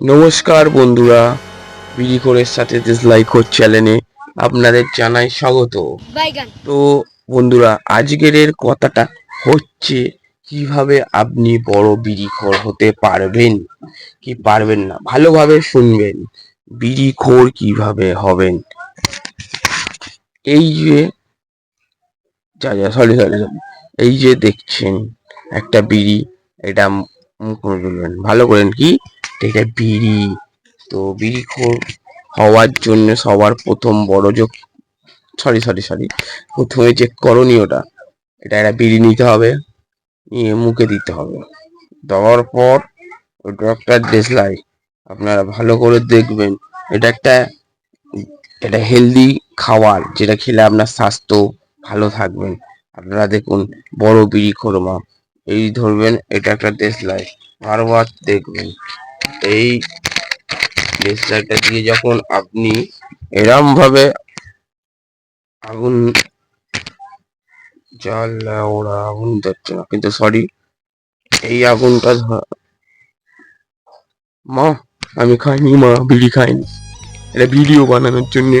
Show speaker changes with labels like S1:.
S1: নমস্কার বন্ধুরা, বিড়িখোরের সাথে ডিসলাইক চ্যানেলে আপনাদের জানাই স্বাগত। তো বন্ধুরা, আজকের এর কথাটা হচ্ছে কিভাবে আপনি বড় বিড়িখোর হতে পারবেন কি পারবেন না। ভালোভাবে শুনবেন, বিড়িখোর কিভাবে হবেন। এই যে সরি, এই যে দেখছেন একটা বিড়ি, এটা মুখ তুলবেন ভালো করেন, কি এটা বিড়ি। তো বিড়িখোর হওয়ার জন্য সবার প্রথম বড় যোগ প্রথমে যে করণীয়টা, এটা একটা বিড়ি নিতে হবে, নিয়ে মুখে দিতে হবে। দেওয়ার পর ওটা একটা দেশলাই, আপনারা ভালো করে দেখবেন। এটা এটা হেলদি খাবার, যেটা খেলে আপনার স্বাস্থ্য ভালো থাকবেন। আপনারা দেখুন, বড় বিড়িখোর মা এই ধরবেন, এটা একটা দেশলাই, বারবার দেখবেন। এই দেশলাইটা দিয়ে যখন আপনি এরম ভাবে আগুন ওরা আগুন যাচ্ছে না, কিন্তু সরি, এই আগুনটা মা, আমি খাইনি মা, বিড়ি খাইনি, এটা ভিডিও বানানোর জন্যে